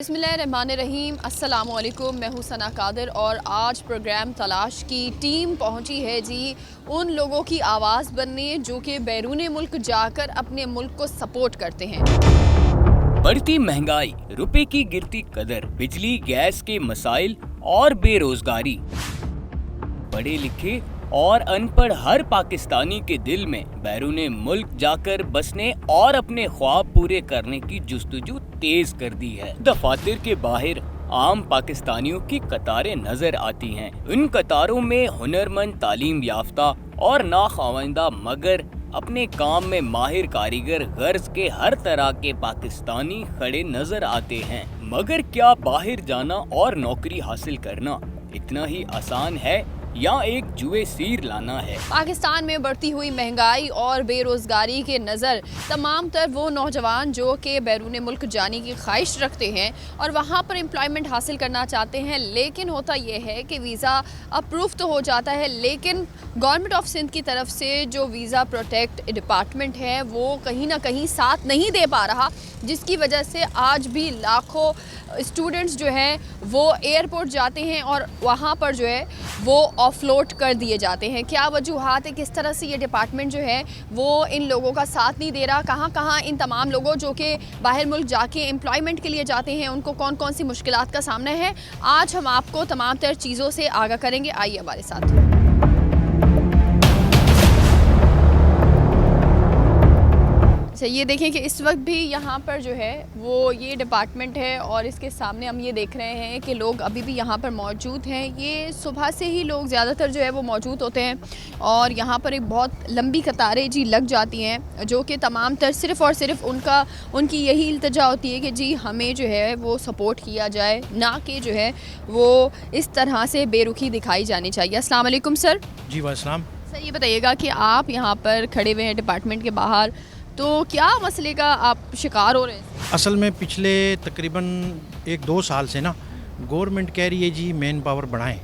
बिस्मिल्लाहिर्रहमानिर्रहीम। अस्सलाम वालेकुम। मैं हूँ सना कादिर और आज प्रोग्राम तलाश की टीम पहुँची है जी उन लोगों की आवाज़ बनने जो कि बैरून मुल्क जाकर अपने मुल्क को सपोर्ट करते हैं। बढ़ती महंगाई, रुपए की गिरती कदर, बिजली गैस के मसाइल और बेरोजगारी, पढ़े लिखे और अनपढ़ हर पाकिस्तानी के दिल में बैरून मुल्क जाकर बसने और अपने ख्वाब पूरे करने की जुस्तजू तेज कर दी है। दफातर के बाहर आम पाकिस्तानियों की कतारें नजर आती हैं। इन कतारों में हुनरमंद, तालीम याफ्ता और नाख्वांदा मगर अपने काम में माहिर कारीगर गर्ज के हर तरह के पाकिस्तानी खड़े नजर आते हैं। मगर क्या बाहर जाना और नौकरी हासिल करना इतना ही आसान है या एक जुए सीर लाना है? पाकिस्तान में बढ़ती हुई महंगाई और बेरोज़गारी के नज़र तमाम तर वो नौजवान जो कि बैरून मुल्क जाने की ख्वाहिश रखते हैं और वहाँ पर एम्प्लॉयमेंट हासिल करना चाहते हैं, लेकिन होता ये है कि वीज़ा अप्रूव तो हो जाता है, लेकिन गवर्नमेंट ऑफ सिंध की तरफ से जो वीज़ा प्रोटेक्ट डिपार्टमेंट है वो कहीं ना कहीं साथ नहीं दे पा रहा, जिसकी वजह से आज भी लाखों स्टूडेंट्स जो हैं वो एयरपोर्ट जाते हैं और वहाँ पर जो है वो ऑफलोड कर दिए जाते हैं। क्या वजूहात है, किस तरह से ये डिपार्टमेंट जो है वो इन लोगों का साथ नहीं दे रहा, कहाँ कहाँ इन तमाम लोगों जो कि बाहर मुल्क जाके एम्प्लॉयमेंट के लिए जाते हैं उनको कौन कौन सी मुश्किलात का सामना है, आज हम आपको तमाम तर चीज़ों से आगाह करेंगे। आइए हमारे साथ। अच्छा, ये देखें कि इस वक्त भी यहाँ पर जो है वो ये डिपार्टमेंट है और इसके सामने हम ये देख रहे हैं कि लोग अभी भी यहाँ पर मौजूद हैं। ये सुबह से ही लोग ज़्यादातर जो है वो मौजूद होते हैं और यहाँ पर एक बहुत लंबी कतारें जी लग जाती हैं, जो कि तमाम तर सिर्फ़ और सिर्फ उनकी यही इल्तिजा होती है कि जी हमें जो है वो सपोर्ट किया जाए, ना कि जो है वो इस तरह से बेरुखी दिखाई जानी चाहिए। अस्सलाम वालेकुम सर। जी वालेकुम। सर ये बताइएगा कि आप यहाँ पर खड़े हुए हैं डिपार्टमेंट के बाहर, तो क्या मसले का आप शिकार हो रहे हैं? असल में पिछले तकरीबन 1-2 साल से ना गवर्नमेंट कह रही है जी मैन पावर बढ़ाएं।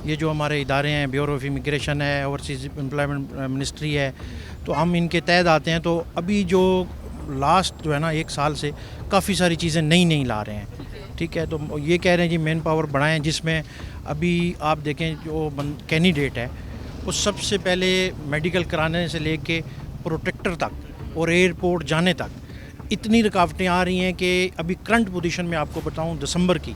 ये जो हमारे इदारे हैं, ब्यूरो ऑफ इमिग्रेशन है, ओवरसीज़ एम्प्लॉयमेंट मिनिस्ट्री है, तो हम इनके तहत आते हैं। तो अभी जो लास्ट जो है ना 1 साल से काफ़ी सारी चीज़ें नई ला रहे हैं, ठीक है। तो ये कह रहे हैं जी मैन पावर बढ़ाएं, जिसमें अभी आप देखें जो कैंडिडेट है वो सबसे पहले मेडिकल कराने से लेके प्रोटेक्टर तक और एयरपोर्ट जाने तक इतनी रुकावटें आ रही हैं कि अभी करंट पोजीशन में आपको बताऊं दिसंबर की,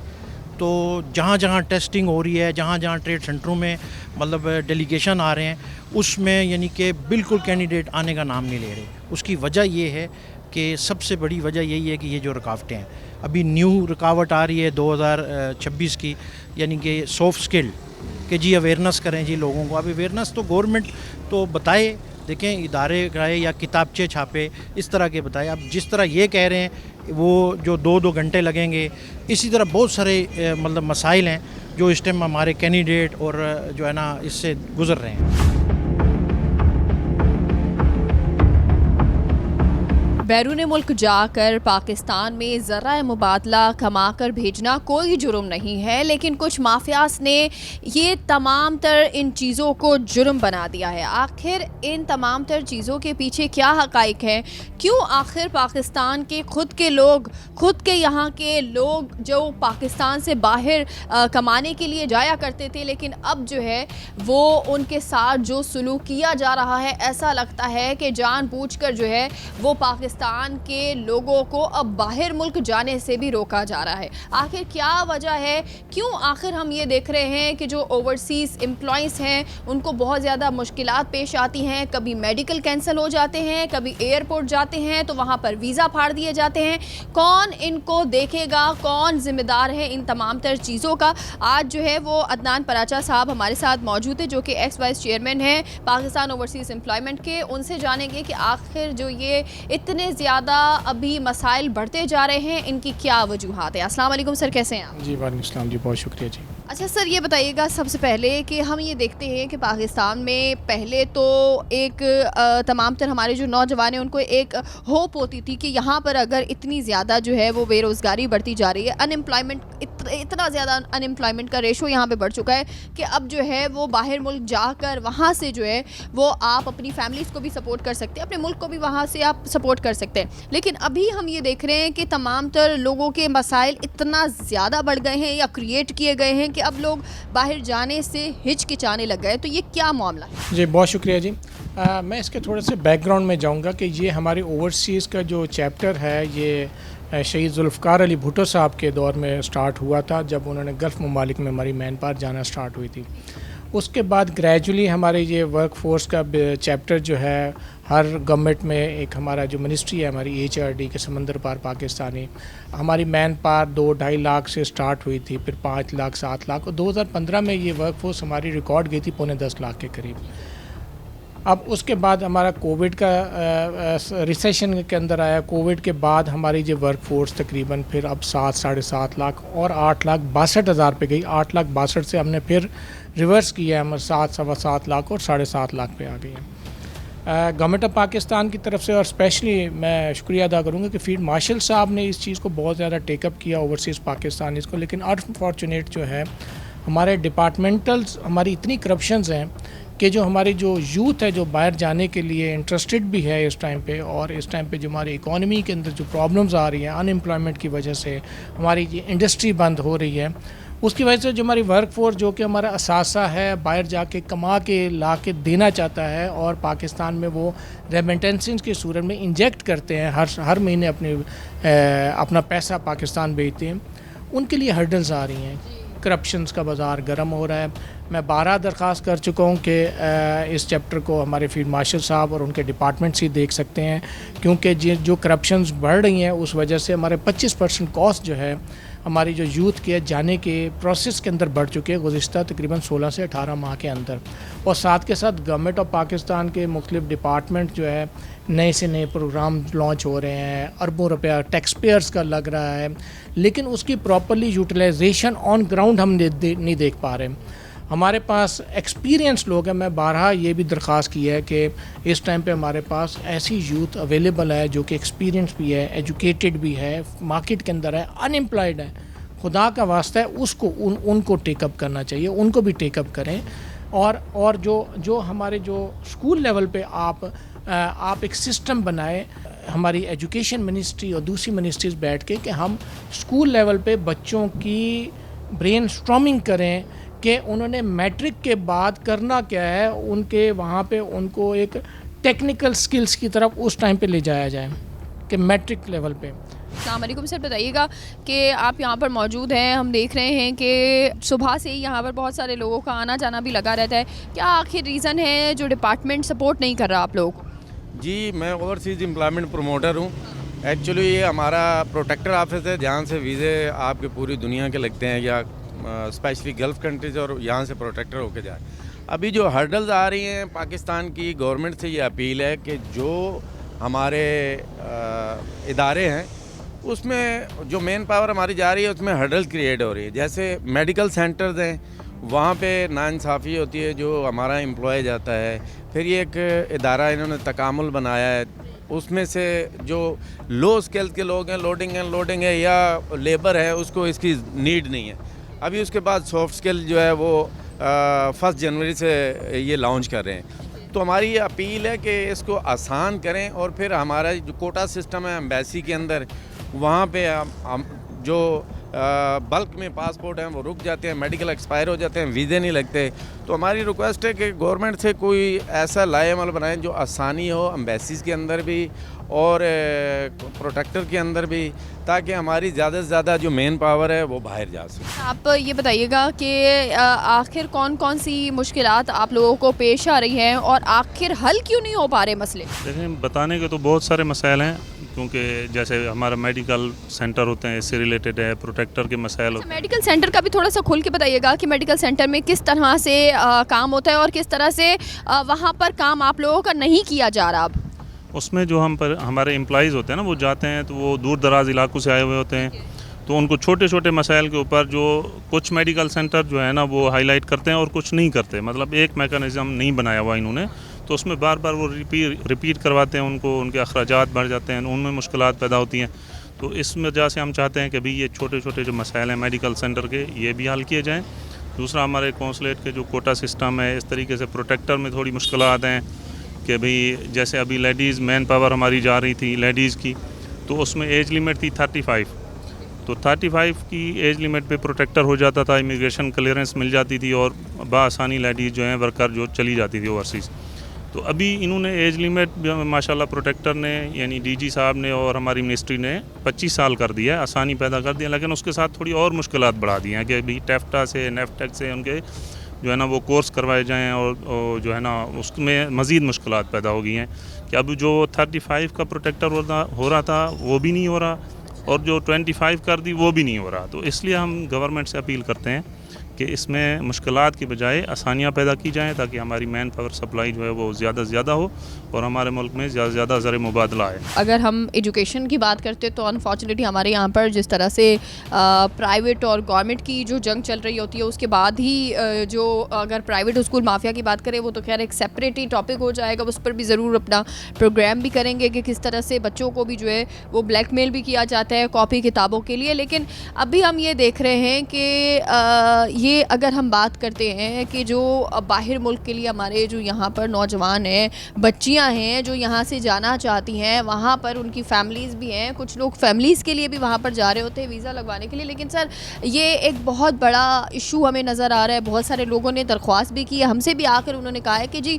तो जहाँ जहाँ टेस्टिंग हो रही है, जहाँ जहाँ ट्रेड सेंटरों में मतलब डेलीगेशन आ रहे हैं, उसमें यानी कि बिल्कुल कैंडिडेट आने का नाम नहीं ले रहे। उसकी वजह ये है कि सबसे बड़ी वजह यही है कि ये जो रुकावटें हैं, अभी न्यू रुकावट आ रही है 2026 की, यानी कि सॉफ्ट स्किल कि जी अवेयरनेस करें जी लोगों को। अभी अवेयरनेस तो गवर्नमेंट तो बताए, देखें इदारे कराए या किताबचे छापे इस तरह के बताए। अब जिस तरह ये कह रहे हैं वो जो 2-2 घंटे लगेंगे, इसी तरह बहुत सारे मतलब मसाइल हैं जो इस टाइम हमारे कैंडिडेट और जो है ना इससे गुज़र रहे हैं। बैरून मुल्क जाकर पाकिस्तान में ज़रा मुबादला कमा कर भेजना कोई जुर्म नहीं है, लेकिन कुछ माफियास ने ये तमाम तर इन चीज़ों को जुर्म बना दिया है। आखिर इन तमाम तर चीज़ों के पीछे क्या हक़ाइक़ हैं? क्यों आखिर पाकिस्तान के खुद के यहाँ के लोग जो पाकिस्तान से बाहर कमाने के लिए जाया करते थे, लेकिन अब जो है वो उनके साथ जो सलूक किया जा रहा है, ऐसा लगता है कि जानबूझकर जो है वो पाकिस्तान के लोगों को अब बाहर मुल्क जाने से भी रोका जा रहा है। आखिर क्या वजह है? क्यों आखिर हम ये देख रहे हैं कि जो ओवरसीज़ एम्प्लॉइज़ हैं उनको बहुत ज़्यादा मुश्किलात पेश आती हैं, कभी मेडिकल कैंसिल हो जाते हैं, कभी एयरपोर्ट जाते हैं तो वहाँ पर वीज़ा फाड़ दिए जाते हैं। कौन इनको देखेगा, कौन ज़िम्मेदार है इन तमाम तर चीज़ों का? आज जो है वो अदनान पराचा साहब हमारे साथ मौजूद है, जो कि एक्स वाइस चेयरमैन हैं पाकिस्तान ओवरसीज़ एम्प्लॉयमेंट के। उनसे जानेंगे कि आखिर जो ये इतने ज़्यादा अभी मसाइल बढ़ते जा रहे हैं, इनकी क्या वजूहात है। अस्सलाम वालेकुम सर, कैसे हैं आप? जी वालेकुम सलाम जी, बहुत शुक्रिया जी। اچھا سر، یہ بتائیے گا سب سے پہلے کہ ہم یہ دیکھتے ہیں کہ پاکستان میں پہلے تو ایک تمام تر ہمارے جو نوجوان ہیں ان کو ایک ہوپ ہوتی تھی کہ یہاں پر اگر اتنی زیادہ جو ہے وہ بے روزگاری بڑھتی جا رہی ہے، انمپلائمنٹ اتنا زیادہ انمپلائمنٹ کا ریشو یہاں پہ بڑھ چکا ہے کہ اب جو ہے وہ باہر ملک جا کر وہاں سے جو ہے وہ آپ اپنی فیملیز کو بھی سپورٹ کر سکتے ہیں، اپنے ملک کو بھی وہاں سے آپ سپورٹ کر سکتے ہیں. لیکن ابھی ہم یہ دیکھ رہے ہیں کہ تمام تر لوگوں کے مسائل اتنا زیادہ بڑھ گئے ہیں یا کریٹ کیے گئے ہیں کہ اب لوگ باہر جانے سے ہچکچانے لگ گئے. تو یہ کیا معاملہ ہے؟ جی بہت شکریہ جی. میں اس کے تھوڑے سے بیک گراؤنڈ میں جاؤں گا کہ یہ ہماری اوورسیز کا جو چیپٹر ہے یہ شہید ذوالفقار علی بھٹو صاحب کے دور میں سٹارٹ ہوا تھا، جب انہوں نے گلف ممالک میں ہماری مین پاور جانا سٹارٹ ہوئی تھی. اس کے بعد گریجولی ہمارے یہ ورک فورس کا چیپٹر جو ہے ہر گورنمنٹ میں ایک ہمارا جو منسٹری ہے ہماری HRD کے سمندر پار پاکستانی، ہماری مین پاور 2-2.5 لاکھ سے سٹارٹ ہوئی تھی، پھر 5 لاکھ 7 لاکھ، اور 2015 میں یہ ورک فورس ہماری ریکارڈ گئی تھی 10.25 لاکھ کے قریب. اب اس کے بعد ہمارا کووڈ کا ریسیشن کے اندر آیا. کووڈ کے بعد ہماری جو ورک فورس تقریباً پھر اب 7-7.5 لاکھ اور 8,62,000 پہ گئی. 8,62,000 سے ہم نے پھر ریورس کیا ہے، ہم 7-7.25 لاکھ اور 7.5 لاکھ پہ آ گئی ہیں. گورنمنٹ آف پاکستان کی طرف سے، اور اسپیشلی میں شکریہ ادا کروں گا کہ فیلڈ مارشل صاحب نے اس چیز کو بہت زیادہ ٹیک اپ کیا اوورسیز پاکستانیز کو. لیکن انفارچونیٹ جو ہے ہمارے ڈپارٹمنٹلز، ہماری اتنی کرپشنز ہیں کہ جو ہماری جو یوتھ ہے جو باہر جانے کے لیے انٹرسٹڈ بھی ہے اس ٹائم پہ، اور اس ٹائم پہ جو ہماری اکانومی کے اندر جو پرابلمز آ رہی ہیں ان امپلائمنٹ کی وجہ سے، ہماری یہ انڈسٹری بند ہو رہی ہے، اس کی وجہ سے جو ہماری ورک فورس جو کہ ہمارا اثاثہ ہے باہر جا کے کما کے لا کے دینا چاہتا ہے، اور پاکستان میں وہ ریمیٹنسز کی صورت میں انجیکٹ کرتے ہیں، ہر مہینے اپنا پیسہ پاکستان بھیجتے ہیں، ان کے لیے ہرڈلز آ رہی ہیں. کرپشنز کا بازار گرم ہو رہا ہے. میں 12 درخواست کر چکا ہوں کہ اس چیپٹر کو ہمارے فیلڈ مارشل صاحب اور ان کے ڈپارٹمنٹس ہی دیکھ سکتے ہیں، کیونکہ جو کرپشنز بڑھ رہی ہیں اس وجہ سے ہمارے 25% کاسٹ جو ہے ہماری جو یوتھ کے جانے کے پروسیس کے اندر بڑھ چکے ہیں گزشتہ تقریباً 16 سے 18 ماہ کے اندر. اور ساتھ کے ساتھ گورنمنٹ آف پاکستان کے مختلف ڈپارٹمنٹ جو ہے نئے سے نئے پروگرام لانچ ہو رہے ہیں، اربوں روپیہ ٹیکس پیئرز کا لگ رہا ہے، لیکن اس کی پراپرلی یوٹیلائزیشن آن گراؤنڈ ہم نہیں دیکھ پا رہے. ہمارے پاس ایکسپیرینس لوگ ہیں. میں بارہا یہ بھی درخواست کی ہے کہ اس ٹائم پہ ہمارے پاس ایسی یوتھ اویلیبل ہے جو کہ ایکسپیرینس بھی ہے، ایجوکیٹڈ بھی ہے، مارکیٹ کے اندر ہے، ان امپلائڈ ہے. خدا کا واسطہ ہے اس کو ان کو ٹیک اپ کرنا چاہیے، ان کو بھی ٹیک اپ کریں. اور جو ہمارے جو اسکول لیول پہ آپ ایک سسٹم بنائیں، ہماری ایجوکیشن منسٹری اور دوسری منسٹریز بیٹھ کے کہ ہم اسکول لیول پہ بچوں کی برین اسٹارمنگ کریں کہ انہوں نے میٹرک کے بعد کرنا کیا ہے، ان کے وہاں پہ ان کو ایک ٹیکنیکل سکلز کی طرف اس ٹائم پہ لے جایا جائے کہ میٹرک لیول پہ. السلام علیکم سر، بتائیے گا کہ آپ یہاں پر موجود ہیں، ہم دیکھ رہے ہیں کہ صبح سے ہی یہاں پر بہت سارے لوگوں کا آنا جانا بھی لگا رہتا ہے، کیا آخر ریزن ہے جو ڈپارٹمنٹ سپورٹ نہیں کر رہا آپ لوگوں کو؟ جی میں اوورسیز امپلائمنٹ پروموٹر ہوں. ایکچولی یہ ہمارا پروٹیکٹر آفس ہے جہاں سے ویزے آپ کے پوری دنیا کے لگتے ہیں، یا اسپیشلی گلف کنٹریز، اور یہاں سے پروٹیکٹر ہو کے جائے. ابھی جو ہرڈلز آ رہی ہیں پاکستان کی گورنمنٹ سے یہ اپیل ہے کہ جو ہمارے ادارے ہیں اس میں جو مین پاور ہماری جا رہی ہے اس میں ہرڈل کریٹ ہو رہی ہے. جیسے میڈیکل سینٹرز ہیں وہاں پہ ناانصافی ہوتی ہے، جو ہمارا امپلائی جاتا ہے. پھر یہ ایک ادارہ انہوں نے تکامل بنایا ہے، اس میں سے جو لو اسکل کے لوگ ہیں، لوڈنگ ہے یا لیبر ہے، اس کو اس کی نیڈ نہیں ہے. ابھی اس کے بعد سافٹ اسکل جو ہے وہ 1 جنوری سے یہ لانچ کر رہے ہیں. تو ہماری یہ اپیل ہے کہ اس کو آسان کریں، اور پھر ہمارا جو کوٹا سسٹم ہے ایمبیسی کے اندر، وہاں پہ ہم جو بلک میں پاسپورٹ ہیں وہ رک جاتے ہیں، میڈیکل ایکسپائر ہو جاتے ہیں، ویزے نہیں لگتے. تو ہماری ریکویسٹ ہے کہ گورنمنٹ سے کوئی ایسا لائے عمل بنائیں جو آسانی ہو ایمبیسیز کے اندر بھی اور پروٹیکٹر کے اندر بھی، تاکہ ہماری زیادہ سے زیادہ جو مین پاور ہے وہ باہر جا سکے. آپ یہ بتائیے گا کہ آخر کون سی مشکلات آپ لوگوں کو پیش آ رہی ہیں، اور آخر حل کیوں نہیں ہو پا رہے مسئلے؟ دیکھیں، بتانے کے تو بہت سارے مسائل ہیں، کیونکہ جیسے ہمارا میڈیکل سینٹر ہوتے ہیں، اس سے ریلیٹڈ ہے، پروٹیکٹر کے مسائل ہوتے ہیں. میڈیکل سینٹر کا بھی تھوڑا سا کھل کے بتائیے گا کہ میڈیکل سینٹر میں کس طرح سے کام ہوتا ہے اور کس طرح سے وہاں پر کام آپ لوگوں کا نہیں کیا جا رہا اب؟ اس میں جو ہمارے امپلائیز ہوتے ہیں نا، وہ جاتے ہیں تو وہ دور دراز علاقوں سے آئے ہوئے ہوتے ہیں، تو ان کو چھوٹے چھوٹے مسائل کے اوپر جو کچھ میڈیکل سینٹر جو ہے نا وہ ہائی لائٹ کرتے ہیں اور کچھ نہیں کرتے, مطلب ایک میکانزم نہیں بنایا ہوا انہوں نے, تو اس میں بار بار وہ ریپیٹ کرواتے ہیں, ان کو ان کے اخراجات بڑھ جاتے ہیں, ان میں مشکلات پیدا ہوتی ہیں. تو اس وجہ سے ہم چاہتے ہیں کہ بھی یہ چھوٹے چھوٹے جو مسائل ہیں میڈیکل سینٹر کے یہ بھی حل کیے جائیں. دوسرا ہمارے کونسلیٹ کے جو کوٹا سسٹم ہے, اس طریقے سے پروٹیکٹر میں تھوڑی مشکلات ہیں کہ بھئی جیسے ابھی لیڈیز مین پاور ہماری جا رہی تھی لیڈیز کی, تو اس میں ایج لیمٹ تھی 35, تو 35 کی ایج لیمٹ پہ پروٹیکٹر ہو جاتا تھا, امیگریشن کلیئرنس مل جاتی تھی اور بآسانی لیڈیز جو ہیں ورکر جو چلی جاتی تھی اوورسیز. تو ابھی انہوں نے ایج لیمٹ ماشاءاللہ پروٹیکٹر نے یعنی ڈی جی صاحب نے اور ہماری منسٹری نے 25 سال کر دیا ہے, آسانی پیدا کر دیا, لیکن اس کے ساتھ تھوڑی اور مشکلات بڑھا دی ہیں کہ بھی ٹیفٹا سے نیفٹیک سے ان کے جو ہے نا وہ کورس کروائے جائیں, اور جو ہے نا اس میں مزید مشکلات پیدا ہو گئی ہیں کہ اب جو 35 کا پروٹیکٹر ہو رہا تھا وہ بھی نہیں ہو رہا, اور جو 25 کر دی وہ بھی نہیں ہو رہا. تو اس لیے ہم گورنمنٹ سے اپیل کرتے ہیں کہ اس میں مشکلات کی بجائے آسانیاں پیدا کی جائیں تاکہ ہماری مین پاور سپلائی جو ہے وہ زیادہ سے زیادہ ہو اور ہمارے ملک میں زیادہ سے زیادہ زر مبادلہ آئے. اگر ہم ایجوکیشن کی بات کرتے تو انفارچونیٹلی ہمارے یہاں پر جس طرح سے پرائیویٹ اور گورنمنٹ کی جو جنگ چل رہی ہوتی ہے اس کے بعد ہی جو اگر پرائیویٹ اسکول مافیا کی بات کریں وہ تو خیر ایک سیپریٹ ہی ٹاپک ہو جائے گا, اس پر بھی ضرور اپنا پروگرام بھی کریں گے کہ کس طرح سے بچوں کو بھی جو ہے وہ بلیک میل بھی کیا جاتا ہے کاپی کتابوں کے لیے. لیکن ابھی ہم یہ دیکھ رہے ہیں کہ یہ اگر ہم بات کرتے ہیں کہ جو باہر ملک کے لیے ہمارے جو یہاں پر نوجوان ہیں, بچیاں ہیں جو یہاں سے جانا چاہتی ہیں, وہاں پر ان کی فیملیز بھی ہیں, کچھ لوگ فیملیز کے لیے بھی وہاں پر جا رہے ہوتے ہیں ویزا لگوانے کے لیے. لیکن سر یہ ایک بہت بڑا ایشو ہمیں نظر آ رہا ہے, بہت سارے لوگوں نے درخواست بھی کی ہے, ہم سے بھی آ کر انہوں نے کہا ہے کہ جی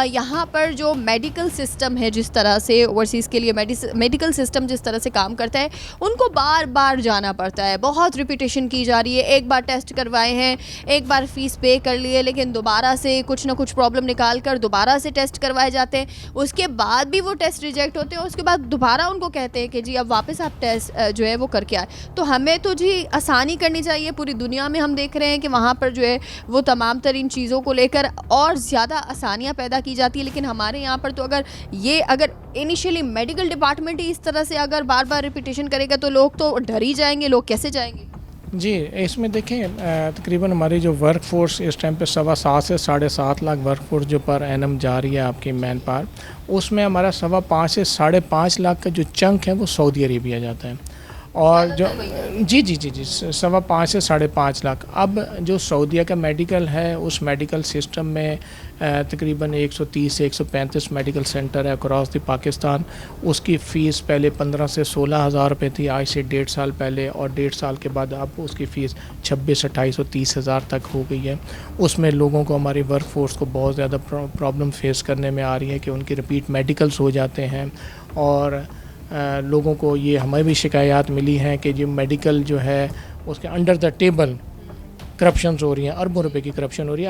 یہاں پر جو میڈیکل سسٹم ہے جس طرح سے اوورسیز کے لیے میڈیکل سسٹم جس طرح سے کام کرتا ہے ان کو بار بار جانا پڑتا ہے, بہت ریپیٹیشن کی جا رہی ہے, ایک بار ٹیسٹ کروائے ہیں, ایک بار فیس پے کر لیے, لیکن دوبارہ سے کچھ نہ کچھ پرابلم نکال کر دوبارہ سے ٹیسٹ کروائے جاتے ہیں, اس کے بعد بھی وہ ٹیسٹ ریجیکٹ ہوتے ہیں, اس کے بعد دوبارہ ان کو کہتے ہیں کہ جی اب واپس آپ ٹیسٹ جو ہے وہ کر کے آئے. تو ہمیں تو جی آسانی کرنی چاہیے, پوری دنیا میں ہم دیکھ رہے ہیں کہ وہاں پر جو ہے وہ تمام ترین چیزوں کو لے کر اور زیادہ آسانیاں پیدا کی جاتی ہیں, لیکن ہمارے یہاں پر تو اگر انیشیلی میڈیکل ڈپارٹمنٹ ہی اس طرح سے اگر بار بار ریپیٹیشن کرے گا تو لوگ تو ڈر ہی جائیں گے, لوگ کیسے جائیں گے. جی اس میں دیکھیں تقریباً ہماری جو ورک فورس اس ٹائم پہ 7.25 سے 7.5 لاکھ ورک فورس جو پر اینم جا رہی ہے آپ کی مین پاور, اس میں ہمارا 5.25 سے 5.5 لاکھ کا جو چنک ہے وہ سعودی عربیہ جاتا ہے, اور جو جی 5.25 سے 5.5 لاکھ. اب جو سعودیہ کا میڈیکل ہے اس میڈیکل سسٹم میں تقریباً 130 سے 135 میڈیکل سینٹر ہے اکراس دی پاکستان. اس کی فیس پہلے 15 سے 16 ہزار روپے تھی, آج سے 1.5 سال پہلے, اور 1.5 سال کے بعد اب اس کی فیس 26, 28 اور 30 ہزار تک ہو گئی ہے. اس میں لوگوں کو ہماری ورک فورس کو بہت زیادہ پرابلم فیس کرنے میں آ رہی ہے کہ ان کی ریپیٹ میڈیکلس ہو جاتے ہیں, اور لوگوں کو یہ ہمیں بھی شکایات ملی ہیں کہ جو میڈیکل جو ہے اس کے انڈر دا ٹیبل کرپشنز ہو رہی ہیں, اربوں روپے کی کرپشن ہو رہی ہے.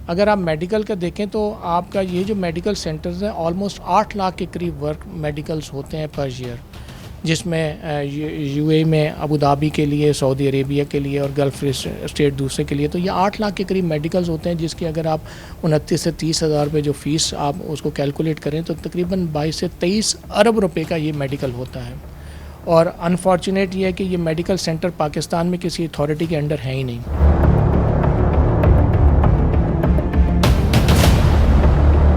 اگر آپ میڈیکل کا دیکھیں تو آپ کا یہ جو میڈیکل سینٹرز ہیں آلموسٹ 8 لاکھ کے قریب ورک میڈیکلز ہوتے ہیں پر ایئر, جس میں یو اے میں ابو دھابی کے لیے, سعودی عربیہ کے لیے اور گلف اسٹیٹ دوسرے کے لیے, تو یہ 8 لاکھ کے قریب میڈیکلز ہوتے ہیں, جس کی اگر آپ 29 سے 30 ہزار روپے جو فیس آپ اس کو کیلکولیٹ کریں تو تقریباً 22 سے 23 ارب روپے کا یہ میڈیکل ہوتا ہے. اور انفارچونیٹ یہ ہے کہ یہ میڈیکل سینٹر پاکستان میں کسی اتھارٹی کے انڈر ہے ہی نہیں.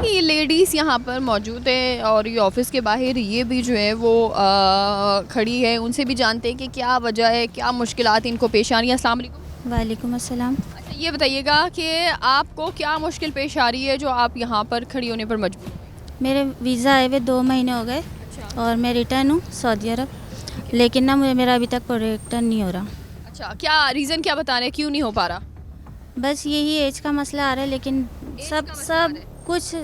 یہ لیڈیز یہاں پر موجود ہیں اور یہ آفس کے باہر یہ بھی جو ہے وہ کھڑی ہے, ان سے بھی جانتے ہیں کہ کیا وجہ ہے, کیا مشکلات ان کو پیش آ رہی ہیں. السلام علیکم. وعلیکم السلام. اچھا یہ بتائیے گا کہ آپ کو کیا مشکل پیش آ رہی ہے جو آپ یہاں پر کھڑی ہونے پر مجبور ہیں؟ میرے ویزا آئے ہوئے 2 مہینے ہو گئے اور میں ریٹرن ہوں سعودی عرب, لیکن نا میرا ابھی تک پروٹیکٹر نہیں ہو رہا. اچھا کیا ریزن کیا بتا رہے ہیں کیوں نہیں ہو پا رہا؟ بس یہی ایج کا مسئلہ آ رہا ہے, لیکن سب کچھ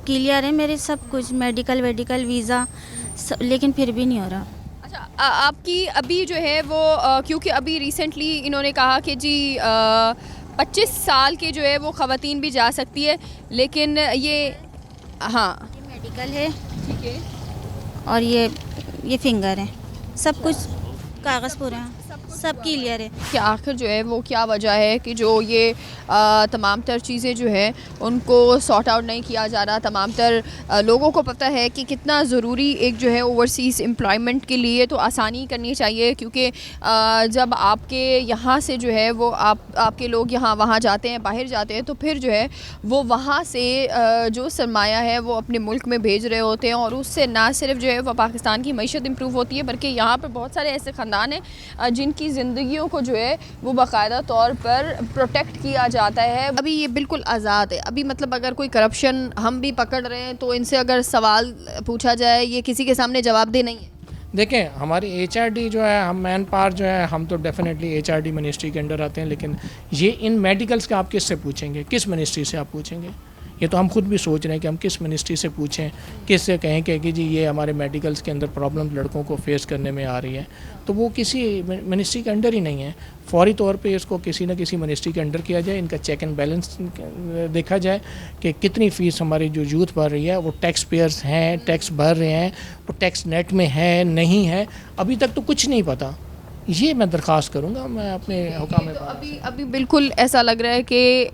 کلیئر ہے میرے, سب کچھ میڈیکل ویزا, لیکن پھر بھی نہیں ہو رہا. اچھا آپ کی ابھی جو ہے وہ کیونکہ ابھی ریسنٹلی انہوں نے کہا کہ جی 25 سال کے جو ہے وہ خواتین بھی جا سکتی ہے, لیکن یہ ہاں میڈیکل ہے ٹھیک ہے اور یہ فنگر ہیں, سب کچھ کاغذ پورے ہیں. सब क्लियर है। कि आखिर जो है वो क्या वजह है कि जो ये तमाम तर चीज़ें जो हैं उनको सॉर्ट आउट नहीं किया जा रहा। तमाम तर लोगों को पता है कि कितना ज़रूरी एक जो है ओवरसीज़ एम्प्लॉयमेंट के लिए तो आसानी करनी चाहिए, क्योंकि जब आपके यहाँ से जो है वो आपके लोग यहाँ वहाँ जाते हैं, बाहर जाते हैं, तो फिर जो है वो वहाँ से जो सरमाया है वो अपने मुल्क में भेज रहे होते हैं, और उससे ना सिर्फ जो है वो पाकिस्तान की मईशत इम्प्रूव होती है, बल्कि यहाँ पर बहुत सारे ऐसे ख़ानदान हैं जिनकी ज़िंदगियों को जो है वो बाकायदा तौर पर प्रोटेक्ट किया जाता है। अभी ये बिल्कुल आज़ाद है। अभी मतलब अगर कोई करप्शन हम भी पकड़ रहे हैं तो इनसे अगर सवाल पूछा जाए, ये किसी के सामने जवाबदेह नहीं है। देखें, हमारी एचआरडी जो है, हम मैन पावर जो है, हम तो डेफिनेटली एचआरडी मिनिस्ट्री के अंडर आते हैं, लेकिन ये इन मेडिकल्स का आप किससे पूछेंगे, किस मिनिस्ट्री से आप पूछेंगे? ये तो हम खुद भी सोच रहे हैं कि हम किस मिनिस्ट्री से पूछें, किससे कहें कि जी ये हमारे मेडिकल्स के अंदर प्रॉब्लम लड़कों को फेस करने में आ रही है, तो वो किसी मिनिस्ट्री के अंडर ही नहीं है। फौरी तौर पे इसको किसी न किसी मिनिस्ट्री के अंडर किया जाए, इनका चेक एंड बैलेंस देखा जाए कि कितनी फ़ीस हमारी जो यूथ भर रही है वो टैक्स पेयर्स हैं, टैक्स भर रहे हैं, वो टैक्स नेट में है नहीं है, अभी तक तो कुछ नहीं पता। ये मैं दरख्वास्त करूँगा मैं अपने हुकाम में। तो अभी बिल्कुल ऐसा लग रहा है कि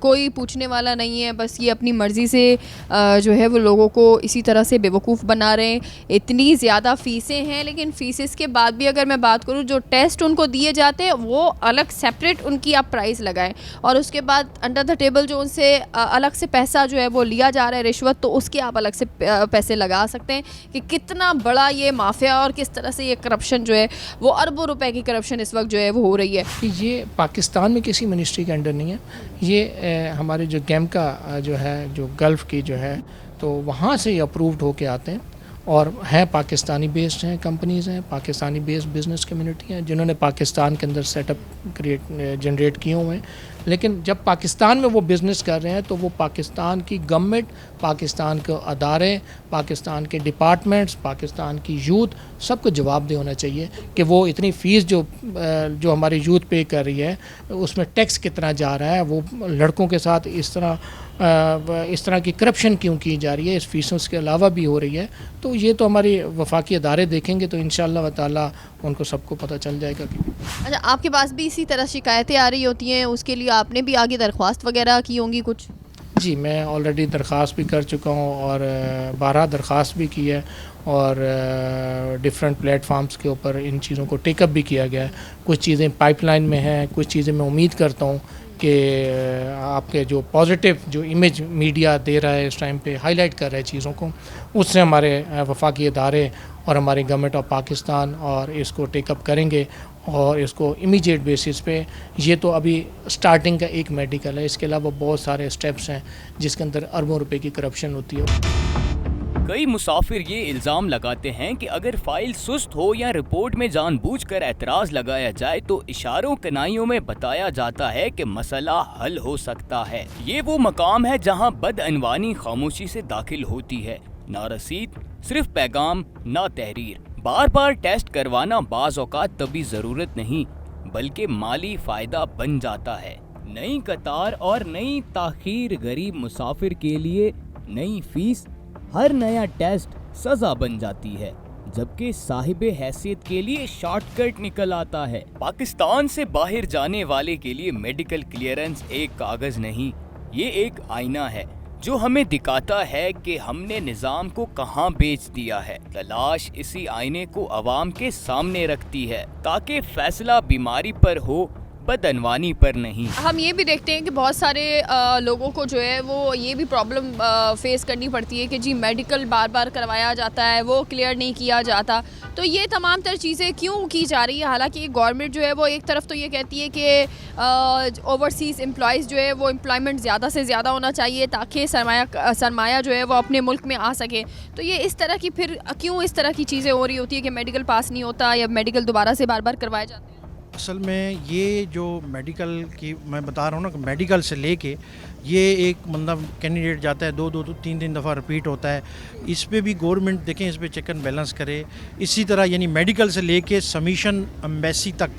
कोई पूछने वाला नहीं है, बस ये अपनी मर्ज़ी से जो है वो लोगों को इसी तरह से बेवकूफ़ बना रहे हैं। इतनी ज़्यादा फ़ीसें हैं, लेकिन फ़ीसेस के बाद भी अगर मैं बात करूँ, जो टेस्ट उनको दिए जाते हैं वो अलग सेपरेट उनकी आप प्राइस लगाएं, और उसके बाद अंडर द टेबल जो उनसे अलग से पैसा जो है वो लिया जा रहा है रिश्वत, तो उसके आप अलग से पैसे लगा सकते हैं कि कितना बड़ा ये माफिया और किस तरह से ये करप्शन जो है वो अरबों रुपए की करप्शन इस वक्त जो है वो हो रही है। ये पाकिस्तान में किसी मिनिस्ट्री के अंडर नहीं है, ये हमारे जो गेम का जो है, जो गल्फ़ की जो है, तो वहाँ से ये अप्रूव्ड होके आते हैं, और हैं पाकिस्तानी बेस्ड हैं, कंपनीज़ हैं, पाकिस्तानी बेस्ड बिज़नेस कम्युनिटी हैं जिन्होंने पाकिस्तान के अंदर सेटअप जनरेट किए हुए हैं, लेकिन जब पाकिस्तान में वो बिज़नेस कर रहे हैं तो वो पाकिस्तान की गवर्नमेंट, पाकिस्तान के अदारे, पाकिस्तान के डिपार्टमेंट्स, पाकिस्तान की यूथ सबको जवाबदेह होना चाहिए कि वो इतनी फ़ीस जो हमारी यूथ पे कर रही है उसमें टैक्स कितना जा रहा है, वो लड़कों के साथ इस तरह की करप्शन क्यों की जा रही है, इस फ़ीसों के अलावा भी हो रही है। तो ये तो हमारी वफाकी अदारे देखेंगे तो इंशाअल्लाह ताला उनको सबको पता चल जाएगा। अच्छा, आपके पास भी इसी तरह शिकायतें आ रही होती हैं, उसके लिए आपने भी आगे दरख्वास्त वगैरह की होंगी कुछ? जी, मैं ऑलरेडी दरख्वास्त भी कर चुका हूँ और 12 दरख्वास्त भी की है, और डिफरेंट प्लेटफार्म्स के ऊपर इन चीज़ों को टेकअप भी किया गया है। कुछ चीज़ें पाइपलाइन में हैं, कुछ चीज़ें मैं उम्मीद करता हूँ कि आपके जो पॉजिटिव जो इमेज मीडिया दे रहा है इस टाइम पे, हाईलाइट कर रहा है चीज़ों को, उससे हमारे वफाकी इदारे और हमारी गवर्नमेंट ऑफ पाकिस्तान और इसको टेकअप करेंगे, और इसको इमीडिएट बेसिस पे, ये तो अभी स्टार्टिंग का एक मेडिकल है, इसके अलावा बहुत सारे स्टेप्स हैं जिसके अंदर अरबों रुपए की करप्शन होती है। कई मुसाफिर ये इल्ज़ाम लगाते हैं कि अगर फाइल सुस्त हो या रिपोर्ट में जानबूझकर एतराज़ लगाया जाए तो इशारों कनाइयों में बताया जाता है कि मसला हल हो सकता है। ये वो मकाम है जहां बदअनवानी खामोशी से दाखिल होती है, ना रसीद, सिर्फ पैगाम, ना तहरीर। बार बार टेस्ट करवाना बाज़ औक़ात तभी ज़रूरत नहीं बल्कि माली फ़ायदा बन जाता है। नई कतार और नई ताख़ीर गरीब मुसाफिर के लिए नई फ़ीस, हर नया टेस्ट सज़ा बन जाती है, जबकि साहिब हैसियत के लिए शॉर्टकट निकल आता है। पाकिस्तान से बाहर जाने वाले के लिए मेडिकल क्लियरेंस एक कागज़ नहीं, ये एक आईना है जो हमें दिखाता है कि हमने निज़ाम को कहां बेच दिया है। तलाश इसी आईने को अवाम के सामने रखती है ताकि फैसला बीमारी पर हो, बदअनवानी पर नहीं। हम ये भी देखते हैं कि बहुत सारे लोगों को जो है वो ये भी प्रॉब्लम फेस करनी पड़ती है कि जी मेडिकल बार बार करवाया जाता है, वो क्लियर नहीं किया जाता। तो ये तमाम तर चीज़ें क्यों की जा रही है? हालांकि गवर्नमेंट जो है वो एक तरफ तो ये कहती है कि ओवरसीज़ एम्प्लॉयज़ जो है वो एम्प्लॉयमेंट ज़्यादा से ज़्यादा होना चाहिए ताकि सरमाया जो है वो अपने मुल्क में आ सके। तो ये इस तरह की फिर क्यों इस तरह की चीज़ें हो रही होती है कि मेडिकल पास नहीं होता या मेडिकल दोबारा से बार बार करवाए जाते हैं? असल में ये जो मेडिकल की मैं बता रहा हूँ ना कि मेडिकल से लेके ये एक मतलब कैंडिडेट जाता है, दो तीन दफ़ा रिपीट होता है। इस पे भी गवर्नमेंट देखें, इस पे चेक एंड बैलेंस करे। इसी तरह यानी मेडिकल से लेके सबमिशन एम्बेसी तक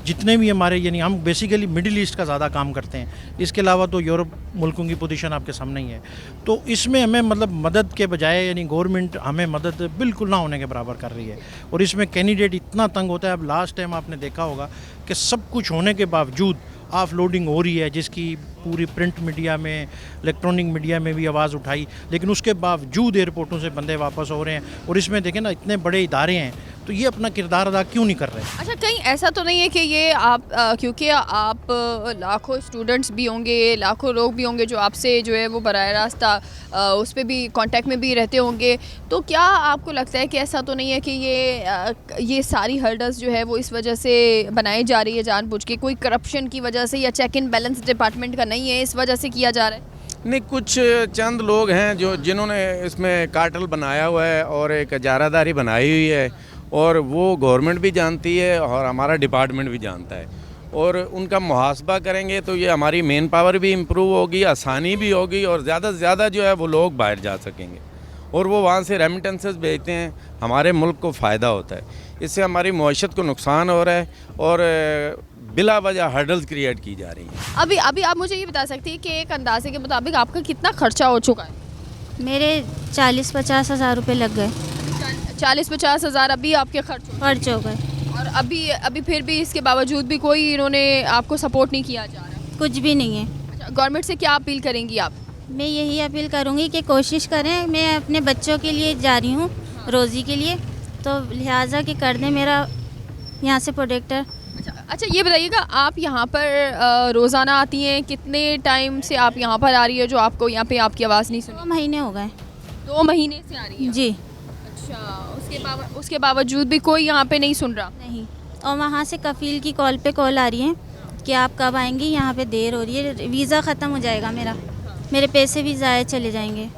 जितने भी हमारे यानी हम बेसिकली मिडिल ईस्ट का ज़्यादा काम करते हैं, इसके अलावा तो यूरोप मुल्कों की पोजीशन आपके सामने ही है। तो इसमें हमें मतलब मदद के बजाय यानी गवर्नमेंट हमें मदद बिल्कुल ना होने के बराबर कर रही है, और इसमें कैंडिडेट इतना तंग होता है। अब लास्ट टाइम आपने देखा होगा कि सब कुछ होने के बावजूद ऑफ लोडिंग हो रही है, जिसकी पूरी प्रिंट मीडिया में, इलेक्ट्रॉनिक मीडिया में भी आवाज़ उठाई, लेकिन उसके बावजूद एयरपोर्टों से बंदे वापस हो रहे हैं। और इसमें देखें ना, इतने बड़े इदारे हैं तो ये अपना किरदार अदा क्यों नहीं कर रहे? अच्छा, कहीं ऐसा तो नहीं है कि ये आप क्योंकि आप लाखों स्टूडेंट्स भी होंगे, लाखों लोग भी होंगे जो आपसे जो है वो बराह रास्त उस पर भी कांटेक्ट में भी रहते होंगे, तो क्या आपको लगता है कि ऐसा तो नहीं है कि ये सारी हर्डल्स जो है वो इस वजह से बनाई जा रही है जानबूझ के, कोई करप्शन की वजह से, या चेक इन बैलेंस डिपार्टमेंट का नहीं है इस वजह से किया जा रहा है? नहीं, कुछ चंद लोग हैं जिन्होंने इसमें कार्टेल बनाया हुआ है और एक इजारादारी बनाई हुई है, और वो गवर्नमेंट भी जानती है और हमारा डिपार्टमेंट भी जानता है, और उनका मुहासबा करेंगे तो ये हमारी मेन पावर भी इम्प्रूव होगी, आसानी भी होगी, और ज़्यादा से ज़्यादा जो है वो लोग बाहर जा सकेंगे, और वो वहाँ से रेमिटेंसेस भेजते हैं, हमारे मुल्क को फ़ायदा होता है। इससे हमारी मईशत को नुकसान हो रहा है और बिला वजह हर्डल्स क्रिएट की जा रही हैं। अभी आप मुझे ये बता सकती हैं कि एक अंदाजे के मुताबिक आपका कितना खर्चा हो चुका है? मेरे 40-50 हज़ार रुपये लग गए। 40-50 हज़ार अभी आपके खर्च हो गए। और अभी फिर भी इसके बावजूद भी कोई इन्होंने आपको सपोर्ट नहीं किया जा रहा? कुछ भी नहीं है। अच्छा, गवर्नमेंट से क्या अपील करेंगी आप? मैं यही अपील करूँगी कि कोशिश करें, मैं अपने बच्चों के लिए जा रही हूँ रोज़ी के लिए, तो लिहाजा कि कर दें मेरा यहाँ से प्रोडक्टर। अच्छा, ये बताइएगा, आप यहाँ पर रोज़ाना आती हैं? कितने टाइम से आप यहाँ पर आ रही है जो आपको यहाँ पे आपकी आवाज़ नहीं सुनी? 2 महीने हो गए। 2 महीने से आ रही है? जी। अच्छा, उसके बावजूद भी कोई यहाँ पे नहीं सुन रहा? नहीं। और वहाँ से कफ़ील की कॉल पे कॉल आ रही है कि आप कब आएंगी, यहाँ पे देर हो रही है, वीज़ा ख़त्म हो जाएगा मेरे पैसे भी ज़ाया चले जाएंगे।